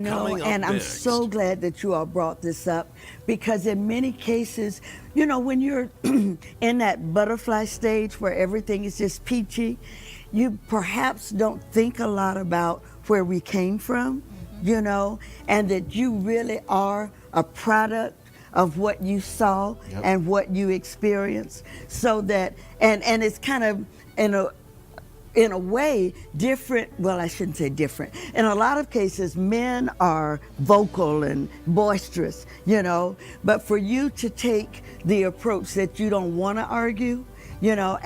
No, Coming up and I'm so next. glad that you all brought this up because in many cases, you know, when you're in that butterfly stage where everything is just peachy, you perhaps don't think a lot about where we came from, you know, and that you really are a product of what you saw Yep. and what you experienced. So that, and it's kind of in a way different. Well, I shouldn't say different. In a lot of cases, men are vocal and boisterous, you know, but for you to take the approach that you don't want to argue, you know,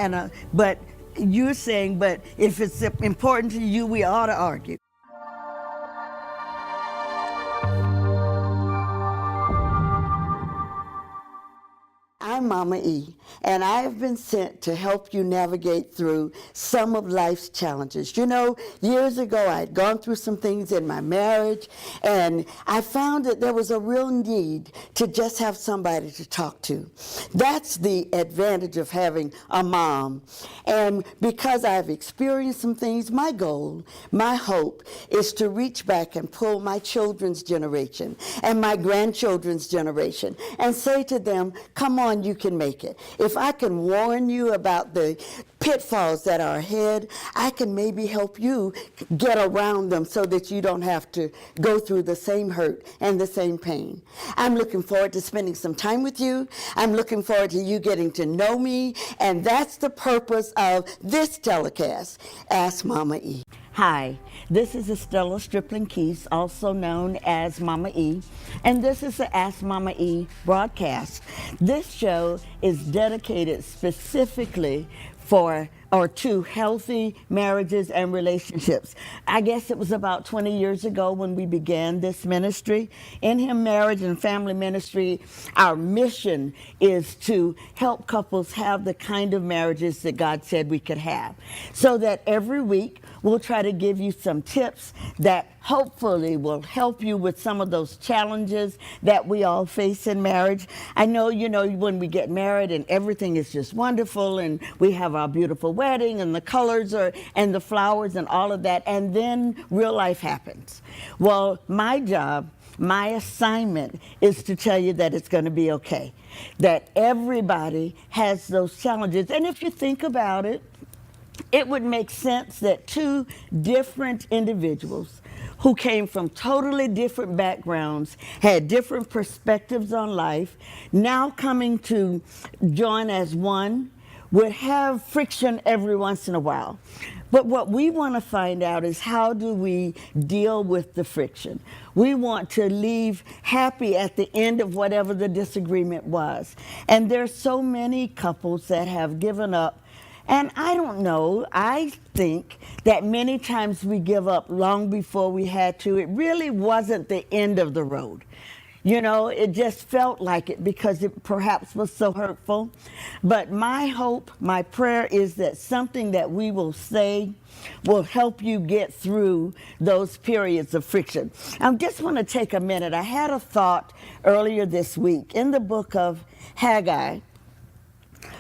but you're saying, but if it's important to you, we ought to argue. I'm Mama E, and I have been sent to help you navigate through some of life's challenges. You know, years ago I had gone through some things in my marriage, and I found that there was a real need to just have somebody to talk to. That's the advantage of having a mom. And because I've experienced some things, my goal, my hope, is to reach back and pull my children's generation and my grandchildren's generation and say to them, come on, you can make it. If I can warn you about the pitfalls that are ahead, I can maybe help you get around them so that you don't have to go through the same hurt and the same pain. I'm looking forward to spending some time with you. I'm looking forward to you getting to know me, and that's the purpose of this telecast, Ask Mama E. Hi, this is Estella Stripling Keys, also known as Mama E, and this is the Ask Mama E broadcast. This show is dedicated specifically for or to healthy marriages and relationships. I guess it was about 20 years ago when we began this ministry. In Him Marriage and Family Ministry, our mission is to help couples have the kind of marriages that God said we could have. So that every week we'll try to give you some tips that hopefully will help you with some of those challenges that we all face in marriage. I know, you know, when we get married and everything is just wonderful and we have our beautiful wedding and the colors and the flowers and all of that, and then real life happens. Well, my job, my assignment is to tell you that it's going to be okay, that everybody has those challenges. And if you think about it, it would make sense that two different individuals who came from totally different backgrounds, had different perspectives on life, now coming to join as one, would have friction every once in a while. But what we want to find out is, how do we deal with the friction? We want to leave happy at the end of whatever the disagreement was. And there's so many couples that have given up. And I don't know, I think that many times we give up long before we had to. It really wasn't the end of the road. You know, it just felt like it because it perhaps was so hurtful. But my hope, my prayer is that something that we will say will help you get through those periods of friction. I just want to take a minute. I had a thought earlier this week in the book of Haggai.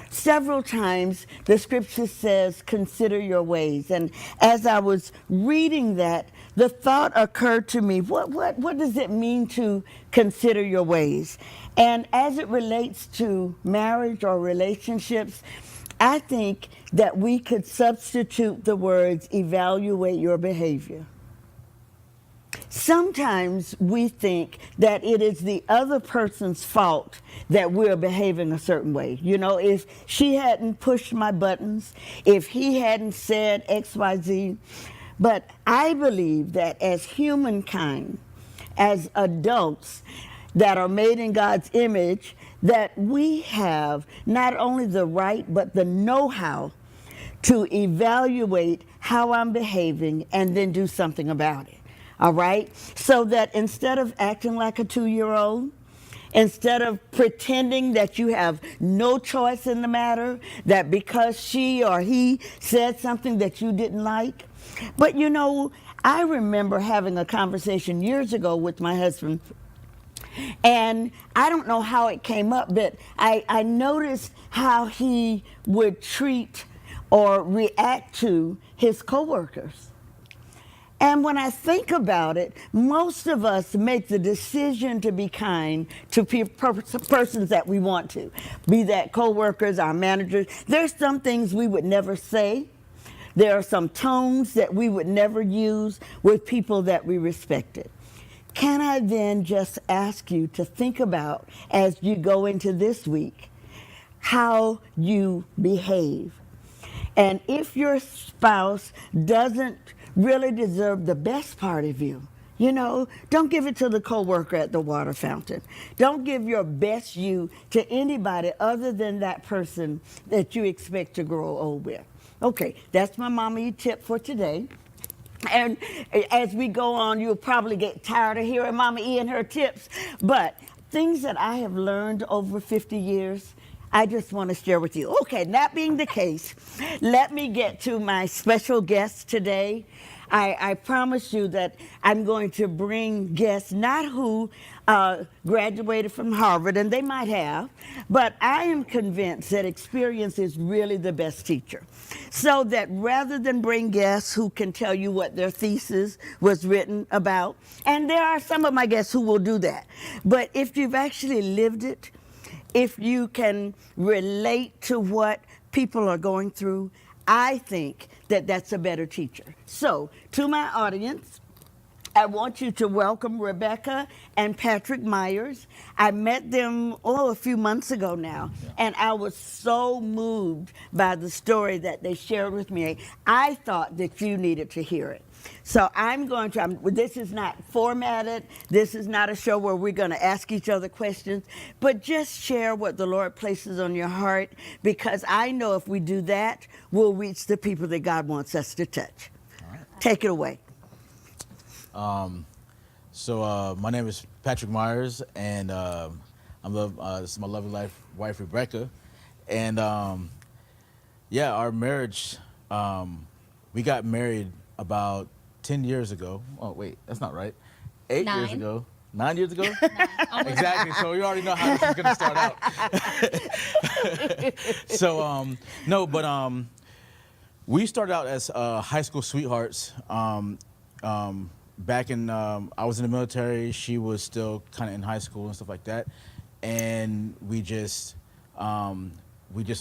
Several times the scripture says, consider your ways. And as I was reading that, the thought occurred to me, what does it mean to consider your ways? And as it relates to marriage or relationships, I think that we could substitute the words, evaluate your behavior. Sometimes we think that it is the other person's fault that we're behaving a certain way. You know, if she hadn't pushed my buttons, if he hadn't said X, Y, Z. But I believe that as humankind, as adults that are made in God's image, that we have not only the right, but the know-how to evaluate how I'm behaving and then do something about it. All right? So that instead of acting like a 2-year-old, instead of pretending that you have no choice in the matter, that because she or he said something that you didn't like. But you know, I remember having a conversation years ago with my husband, and I don't know how it came up, but I noticed how he would treat or react to his coworkers. And when I think about it, most of us make the decision to be kind to persons that we want to, be that coworkers, our managers. There's some things we would never say. There are some tones that we would never use with people that we respected. Can I then just ask you to think about, as you go into this week, how you behave? And if your spouse doesn't really deserve the best part of you, you know, don't give it to the coworker at the water fountain. Don't give your best you to anybody other than that person that you expect to grow old with. Okay, that's my mommy tip for today. And as we go on, you'll probably get tired of hearing Mama E and her tips. But things that I have learned over 50 years, I just want to share with you. Okay, that being the case, let me get to my special guest today. I promise you that I'm going to bring guests not who graduated from Harvard, and they might have, but I am convinced that experience is really the best teacher. So that rather than bring guests who can tell you what their thesis was written about, and there are some of my guests who will do that, but if you've actually lived it, if you can relate to what people are going through, I think that that's a better teacher. So, to my audience, I want you to welcome Rebecca and Patric Myers. I met them, a few months ago now, and I was so moved by the story that they shared with me. I thought that you needed to hear it. So this is not formatted. This is not a show where we're going to ask each other questions, but just share what the Lord places on your heart, because I know if we do that, we'll reach the people that God wants us to touch. All right. Take it away. My name is Patric Myers, and this is my lovely wife Rebecca, and our marriage. We got married about 10 years ago. Oh wait, that's not right. 8 years ago. 9 years ago? Exactly. So you already know how this is gonna start out. We started out as high school sweethearts. Back in, I was in the military, she was still kind of in high school and stuff like that. And we just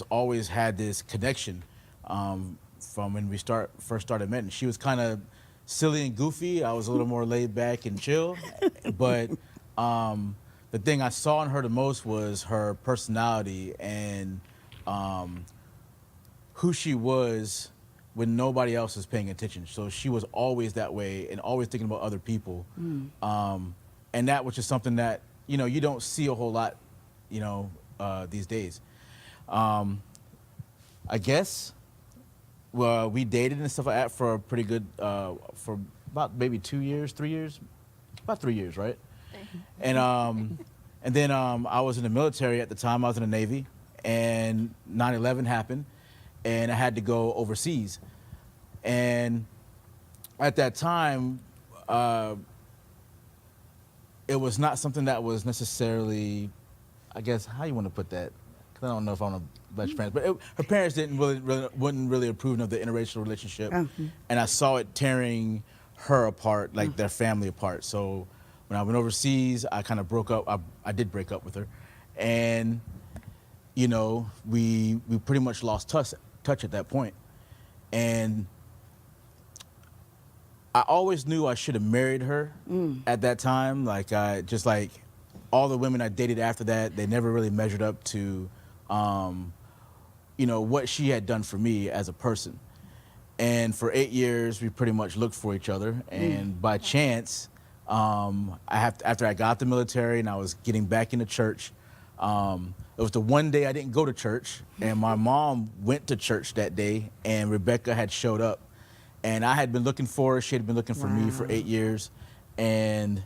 always had this connection from when we first started meeting. She was kind of silly and goofy. I was a little more laid back and chill. But the thing I saw in her the most was her personality and who she was when nobody else was paying attention. So she was always that way and always thinking about other people. And that was just something that, you don't see a whole lot, these days. I guess, we dated and stuff like that for a pretty good, for about maybe 2 years, 3 years, about 3 years, right? And then I was in the military at the time. I was in the Navy, and 9/11 happened, and I had to go overseas. And at that time, it was not something that was necessarily, I guess, how you want to put that? Because I don't know if I want to bless your parents, but her parents wouldn't really approve of the interracial relationship, and I saw it tearing her apart, like their family apart. So when I went overseas, I kind of broke up. I did break up with her, and we pretty much lost touch at that point. And I always knew I should have married her at that time. Like all the women I dated after that, they never really measured up to, what she had done for me as a person. And for 8 years, we pretty much looked for each other. And by chance, after I got the military and I was getting back into church, it was the one day I didn't go to church, and my mom went to church that day, and Rebecca had showed up. And I had been looking for her. She had been looking for me for 8 years. And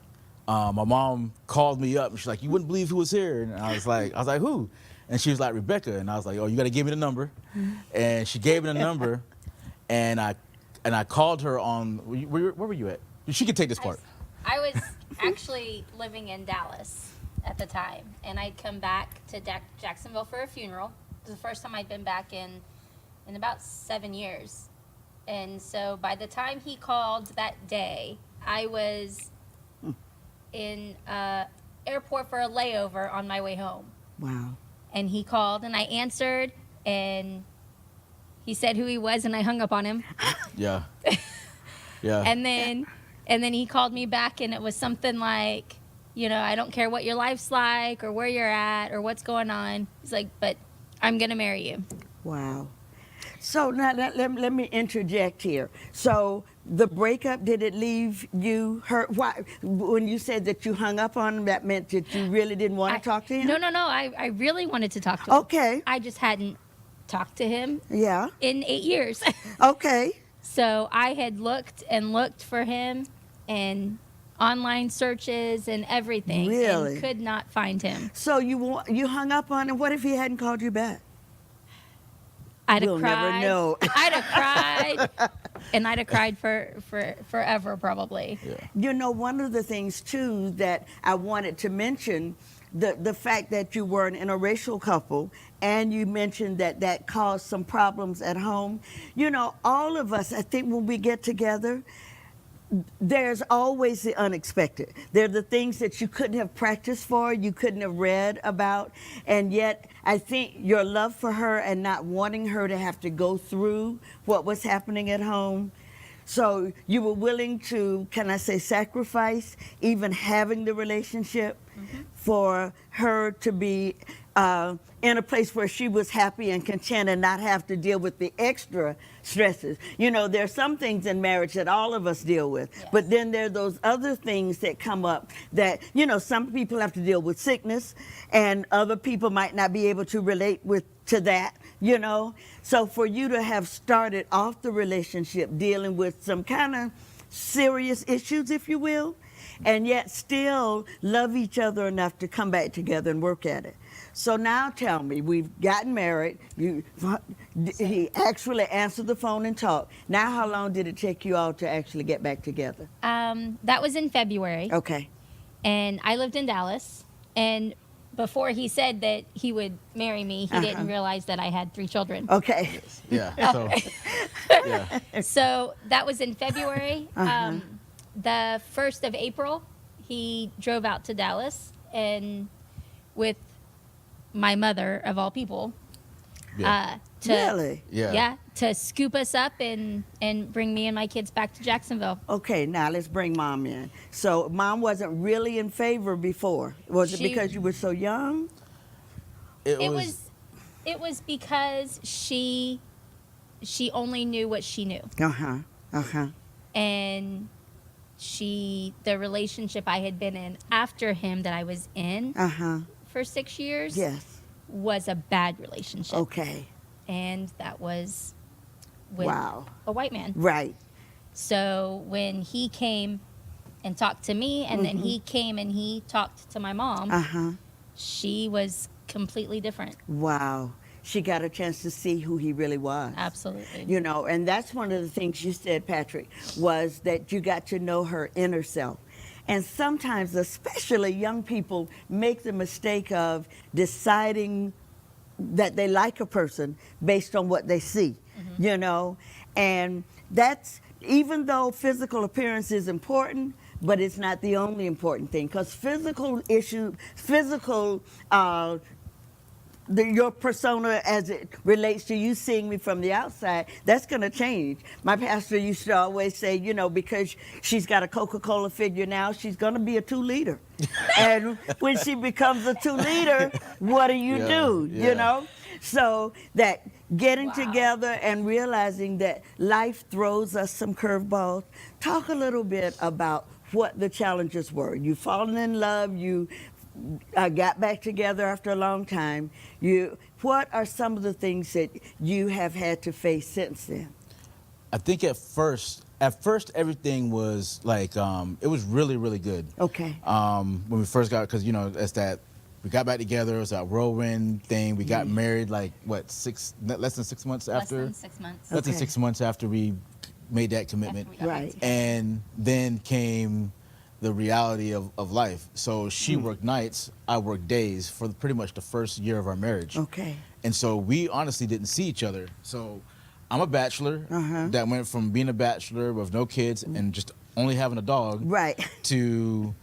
my mom called me up, and she's like, "You wouldn't believe who was here." And I was like, "Who?" And she was like, "Rebecca." And I was like, "Oh, you got to give me the number." And she gave me the number, and I called her on. Where were you at? She could take this part. I was actually living in Dallas at the time, and I'd come back to Jacksonville for a funeral. It was the first time I'd been back in about 7 years. And so by the time he called that day, I was in airport for a layover on my way home. Wow. And he called and I answered and he said who he was and I hung up on him. Yeah. Yeah. And then he called me back and it was something like, you know, I don't care what your life's like or where you're at or what's going on. He's like, but I'm going to marry you. Wow. So now let me interject here. So the breakup, did it leave you hurt? Why? When you said that you hung up on him, that meant that you really didn't want to talk to him? No. I really wanted to talk to him. Okay. I just hadn't talked to him Yeah. in 8 years. Okay. So I had looked and looked for him and online searches and everything. Really? And could not find him. So you hung up on him. What if he hadn't called you back? I'd have We'll cried. never know. I'd have cried. And I'd have cried for forever probably. Yeah. You know, one of the things too that I wanted to mention, the fact that you were an interracial couple and you mentioned that caused some problems at home. You know, all of us, I think when we get together, there's always the unexpected. They're the things that you couldn't have practiced for, you couldn't have read about, and yet I think your love for her and not wanting her to have to go through what was happening at home. So you were willing to, can I say, sacrifice even having the relationship for her to be in a place where she was happy and content and not have to deal with the extra stresses. You know, there are some things in marriage that all of us deal with, Yes. but then there are those other things that come up that, you know, some people have to deal with sickness and other people might not be able to relate to that, you know. So for you to have started off the relationship dealing with some kind of serious issues, if you will, and yet still love each other enough to come back together and work at it. So now tell me, we've gotten married, he actually answered the phone and talked. Now how long did it take you all to actually get back together? That was in February. Okay. And I lived in Dallas. And before he said that he would marry me, he didn't realize that I had 3 children. Okay. Yeah. So, yeah. So that was in February. The 1st of April, he drove out to Dallas and with my mother, of all people, Yeah. Really? Yeah. to scoop us up and bring me and my kids back to Jacksonville. Okay, now let's bring Mom in. So Mom wasn't really in favor before. Was it She- because you were so young? It was because she only knew what she knew. Uh-huh. Uh-huh. And the relationship I had been in after him that I was in Uh-huh. for 6 years Yes. was a bad relationship. Okay. And that was with Wow. a white man. Right. So when he came and talked to me and then he came and he talked to my mom, Uh-huh. she was completely different. Wow. She got a chance to see who he really was. Absolutely. You know, and that's one of the things you said, Patrick, was that you got to know her inner self. And sometimes, especially young people, make the mistake of deciding that they like a person based on what they see, you know? And that's, even though physical appearance is important, but it's not the only important thing, because your persona as it relates to you seeing me from the outside, that's going to change. My pastor used to always say, you know, because she's got a Coca-Cola figure now, she's going to be a 2-liter. And when she becomes a 2-liter, what do you do, you know? So that getting together and realizing that life throws us some curveballs. Talk a little bit about what the challenges were. You've fallen in love, you got back together after a long time. What are some of the things that you have had to face since then? I think at first everything was like it was really, really good. Okay. When we first got, because you know, it's that we got back together. It was that whirlwind thing. We got married like what, less than 6 months after. Less than 6 months. Less than Okay. 6 months after we made that commitment. After we got back Right. together. And then came the reality of life. So she worked nights, I worked days for pretty much the first year of our marriage. Okay. And so we honestly didn't see each other. So I'm a bachelor that went from being a bachelor with no kids and just only having a dog Right. to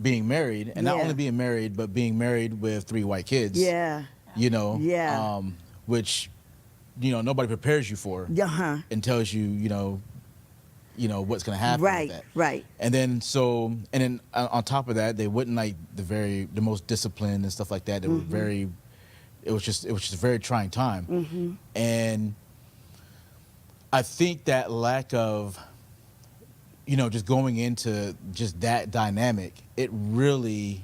being married, and not Yeah. only being married, but being married with 3 white kids. Yeah. You know, Yeah. which, you know, nobody prepares you for Uh-huh. and tells you, you know what's gonna happen Right, with that. right. And then on top of that, they wouldn't like the most disciplined and stuff like that. They were very. It was just a very trying time, and I think that lack of, just going into just that dynamic, it really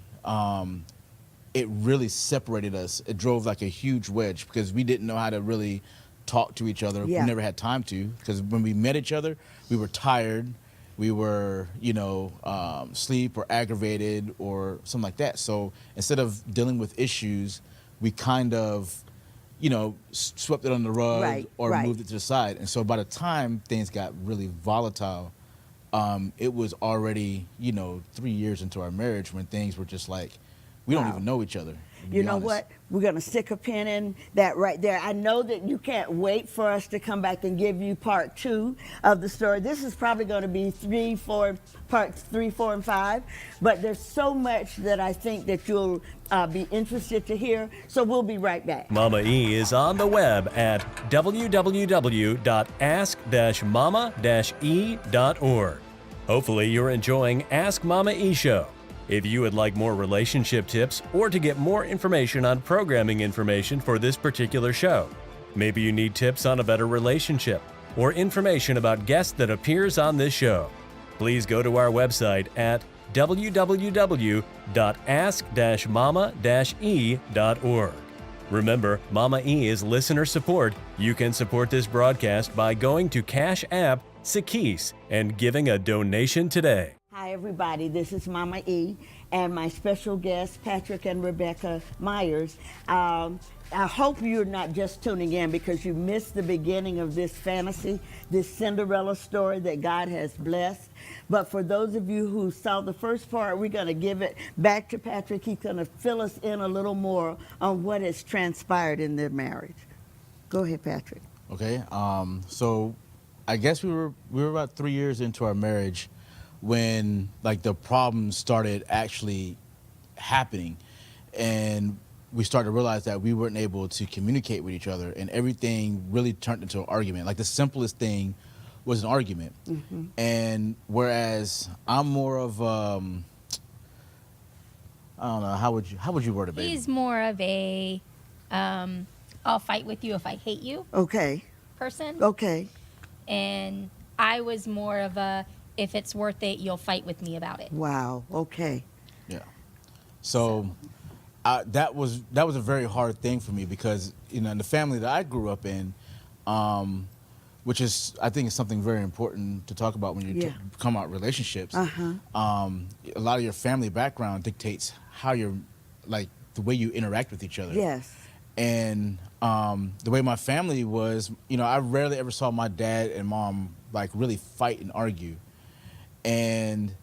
separated us. It drove like a huge wedge because we didn't know how to really talk to each other. Yeah. We never had time to, because when we met each other, we were tired. We were, sleep or aggravated or something like that. So instead of dealing with issues, we kind of, swept it under the rug Right, or right. moved it to the side. And so by the time things got really volatile, it was already, 3 years into our marriage when things were just like, we don't Wow. even know each other. to be You know honest. what? We're going to stick a pin in that right there. I know that you can't wait for us to come back and give you part 2 of the story. This is probably going to be parts 3, 4, and 5. But there's so much that I think that you'll be interested to hear. So we'll be right back. Mama E is on the web at www.ask-mama-e.org. Hopefully you're enjoying Ask Mama E Show. If you would like more relationship tips or to get more information on programming information for this particular show, maybe you need tips on a better relationship or information about guests that appears on this show, please go to our website at www.ask-mama-e.org. Remember, Mama E is listener support. You can support this broadcast by going to Cash App, Sakis, and giving a donation today. Hi, everybody. This is Mama E and my special guests, Patric and Rebecca Myers. I hope you're not just tuning in because you missed the beginning of this fantasy, this Cinderella story that God has blessed. But for those of you who saw the first part, we're going to give it back to Patric. He's going to fill us in a little more on what has transpired in their marriage. Go ahead, Patric. Okay. So I guess we were about 3 years into our marriage when like the problems started actually happening, and we started to realize that we weren't able to communicate with each other, and everything really turned into an argument. Like the simplest thing was an argument. And whereas I'm more of I don't know, how would you word it, baby? He's more of a I'll fight with you if I hate you Okay. person. Okay. And I was more of a, if it's worth it, you'll fight with me about it. Wow. Okay. Yeah. So that was a very hard thing for me because, in the family that I grew up in, which is, I think, is something very important to talk about when you come out relationships. A lot of your family background dictates how you're, like, the way you interact with each other. Yes. And the way my family was, I rarely ever saw my dad and mom like really fight and argue. And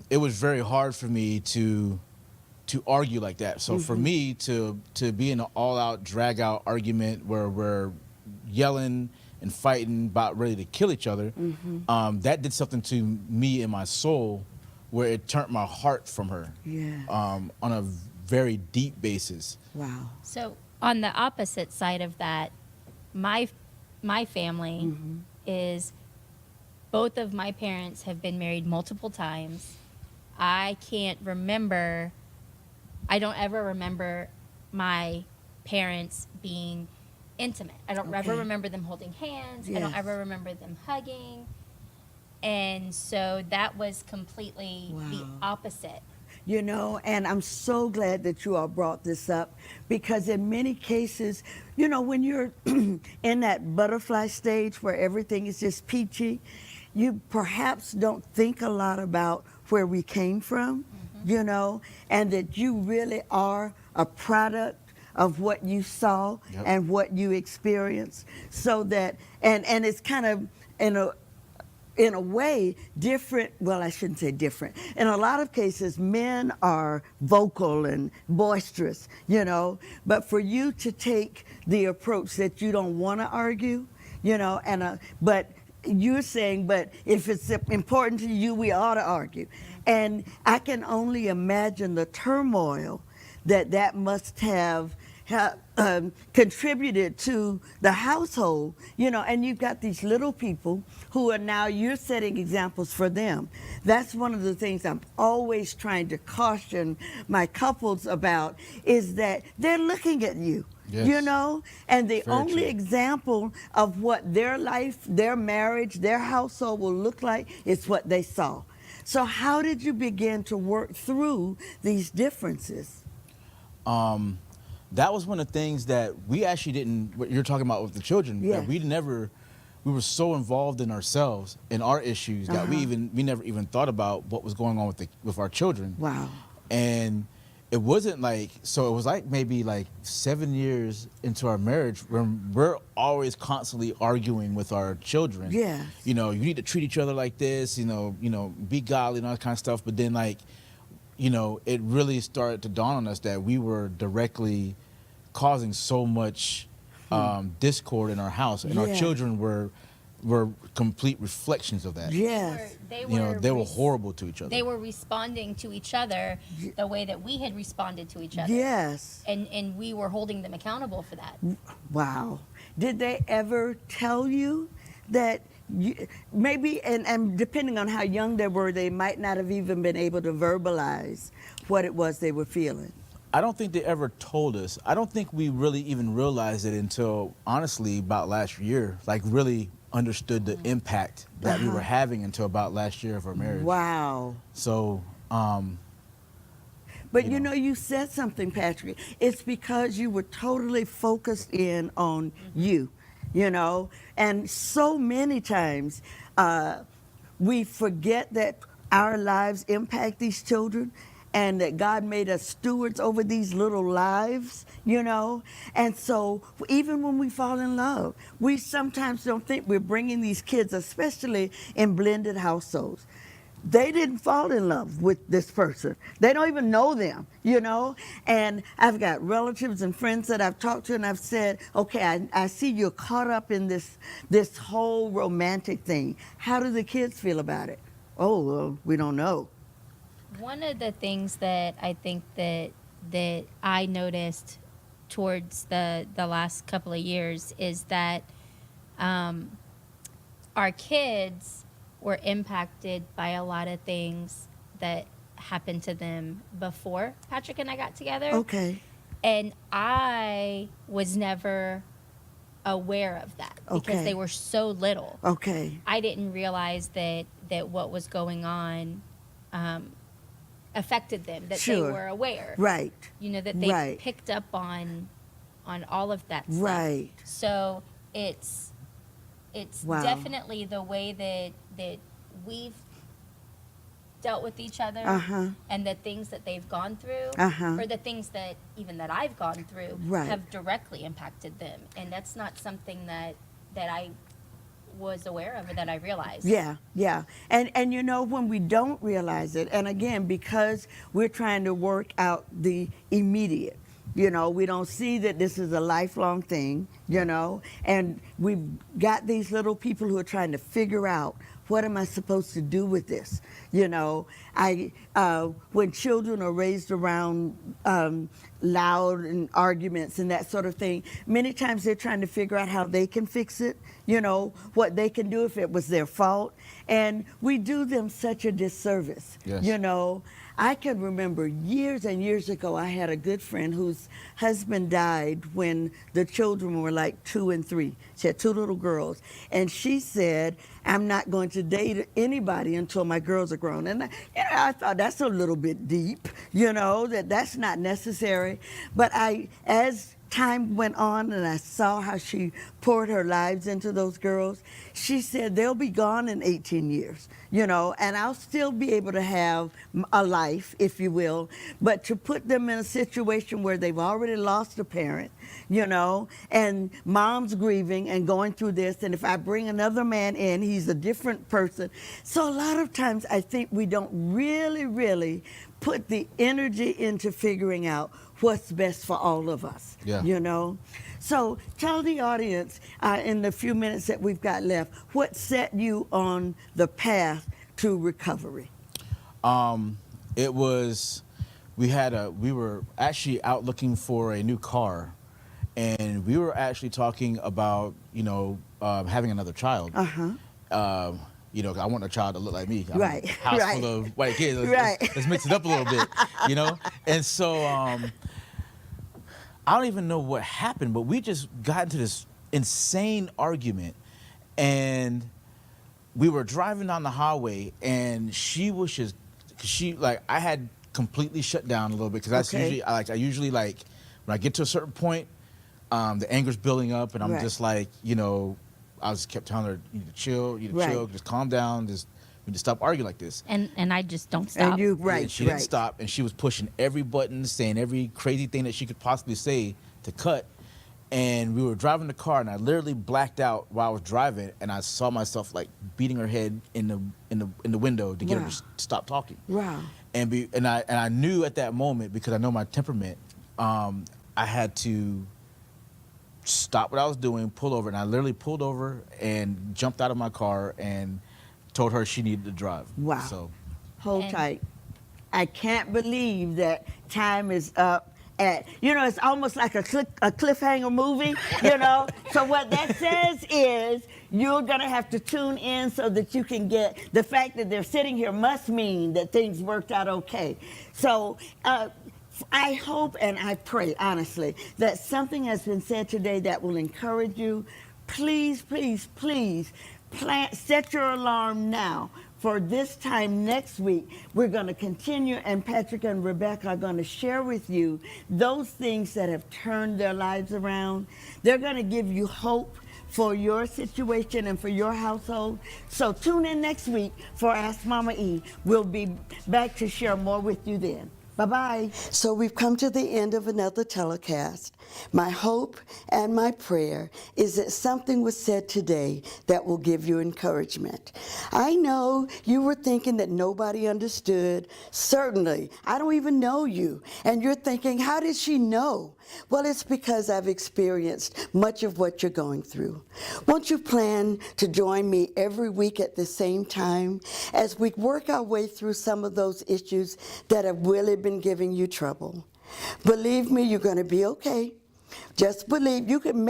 it was very hard for me to argue like that. So for me to be in an all-out, drag-out argument where we're yelling and fighting, about ready to kill each other, that did something to me in my soul where it turned my heart from her. Yeah. On a very deep basis. Wow. So on the opposite side of that, my family is, both of my parents have been married multiple times. I don't ever remember my parents being intimate. I don't ever remember them holding hands. I don't Yes. ever remember them hugging. And so that was completely the opposite. And I'm so glad that you all brought this up because in many cases, when you're in that butterfly stage where everything is just peachy, you perhaps don't think a lot about where we came from, and that you really are a product of what you saw and what you experienced. So that, and it's kind of, in a way, different. Well, I shouldn't say different. In a lot of cases, men are vocal and boisterous, you know. But for you to take the approach that you don't want to argue, you know, but you're saying, but if it's important to you, we ought to argue. And I can only imagine the turmoil that must have contributed to the household, you know, and you've got these little people who are now, you're setting examples for them. That's one of the things I'm always trying to caution my couples about, is that they're looking at you. Yes. You know, and the Very only true. example of what their life, their marriage, their household will look like is what they saw. So how did you begin to work through these differences? That was one of the things that we actually didn't, what you're talking about with the children, Yes. that we were so involved in ourselves and our issues that we never even thought about what was going on with our children. Wow. And it wasn't like, so it was like maybe like 7 years into our marriage when we're always constantly arguing with our children. Yes. You know, you need to treat each other like this, you know, be godly and all that kind of stuff. But then, like, you know, it really started to dawn on us that we were directly causing so much discord in our house, and our Yeah. children were complete reflections of that. Yes. They were horrible to each other. They were responding to each other the way that we had responded to each other. Yes. And we were holding them accountable for that. Wow. Did they ever tell you that maybe, and depending on how young they were, they might not have even been able to verbalize what it was they were feeling? I don't think they ever told us. I don't think we really even realized it until, honestly, about last year. Like, really understood the impact that we were having until about last year of our marriage. Wow. So, But you know, you said something, Patrick. It's because you were totally focused in on you, you know? And so many times we forget that our lives impact these children, and that God made us stewards over these little lives, you know? And so even when we fall in love, we sometimes don't think we're bringing these kids, especially in blended households. They didn't fall in love with this person. They don't even know them, you know? And I've got relatives and friends that I've talked to, and I've said, okay, I see you're caught up in this whole romantic thing. How do the kids feel about it? Oh, well, we don't know. One of the things that I think that I noticed towards the last couple of years is that our kids were impacted by a lot of things that happened to them before Patrick and I got together. Okay. And I was never aware of that because Okay. they were so little. Okay. I didn't realize that what was going on affected them, that Sure. they were aware. Right. You know, that they Right. picked up on all of that stuff. Right. So it's Wow. definitely the way that we've dealt with each other Uh-huh. and the things that they've gone through, Uh-huh. or the things that even that I've gone through Right. have directly impacted them. And that's not something that I was aware of or that I realized. Yeah, yeah. And you know, when we don't realize it, and again, because we're trying to work out the immediate, you know, we don't see that this is a lifelong thing, you know, and we've got these little people who are trying to figure out, what am I supposed to do with this? You know, when children are raised around loud and arguments and that sort of thing, many times they're trying to figure out how they can fix it, you know, what they can do if it was their fault. And we do them such a disservice, Yes. you know. I can remember years and years ago, I had a good friend whose husband died when the children were like 2 and 3. She had 2 little girls. And she said, I'm not going to date anybody until my girls are grown. And I thought that's a little bit deep, you know, that's not necessary. But as time went on and I saw how she poured her lives into those girls, she said they'll be gone in 18 years, you know, and I'll still be able to have a life, if you will, but to put them in a situation where they've already lost a parent, you know, and mom's grieving and going through this, and if I bring another man in, he's a different person. So a lot of times I think we don't really put the energy into figuring out what's best for all of us, you know? So tell the audience in the few minutes that we've got left, what set you on the path to recovery? It was, we were actually out looking for a new car, and we were actually talking about, you know, having another child. You know, I want a child to look like me. I'm a house full of white kids. Let's mix it up a little bit, you know? And so I don't even know what happened, but we just got into this insane argument, and we were driving down the highway, and she was just, I had completely shut down a little bit, because that's usually when I get to a certain point, the anger's building up, and I'm just like, you know, I just kept telling her, you need to chill, just calm down, we need to stop arguing like this. And I just don't stop. And you, she didn't stop, and she was pushing every button, saying every crazy thing that she could possibly say to cut. And we were driving the car, and I literally blacked out while I was driving, and I saw myself like beating her head in the window to get her to stop talking. And I knew at that moment, because I know my temperament, I had to stop what I was doing, pull over, and I literally pulled over and jumped out of my car and told her she needed to drive. So hold tight. I can't believe that time is up. You know, it's almost like a cliffhanger movie, you know? So what that says is you're going to have to tune in so that you can get the fact that they're sitting here must mean that things worked out okay. So I hope and I pray, honestly, that something has been said today that will encourage you. Please, please, please set your alarm now. For this time next week, we're going to continue, and Patric and Rebecca are going to share with you those things that have turned their lives around. They're going to give you hope for your situation and for your household. So tune in next week for Ask Mama E. We'll be back to share more with you then. Bye-bye. So we've come to the end of another telecast. My hope and my prayer is that something was said today that will give you encouragement. I know you were thinking that nobody understood. Certainly, I don't even know you. And you're thinking, how did she know? Well, it's because I've experienced much of what you're going through. Won't you plan to join me every week at the same time as we work our way through some of those issues that have really been giving you trouble? Believe me, you're going to be okay. Just believe. You can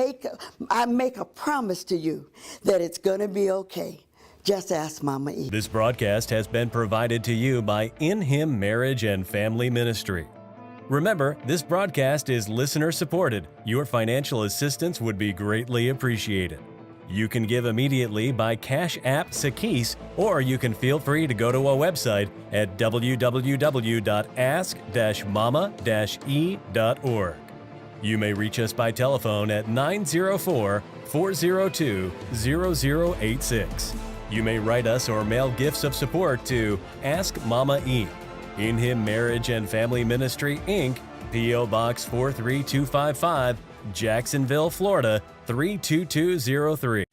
I make a promise to you that it's going to be okay. Just ask Mama E. This broadcast has been provided to you by In Him Marriage and Family Ministry. Remember, this broadcast is listener supported. Your financial assistance would be greatly appreciated. You can give immediately by Cash App Sakis, or you can feel free to go to our website at www.ask-mama-e.org. You may reach us by telephone at 904-402-0086. You may write us or mail gifts of support to Ask Mama E. In Him Marriage and Family Ministry, Inc., P.O. Box 43255, Jacksonville, Florida 32203.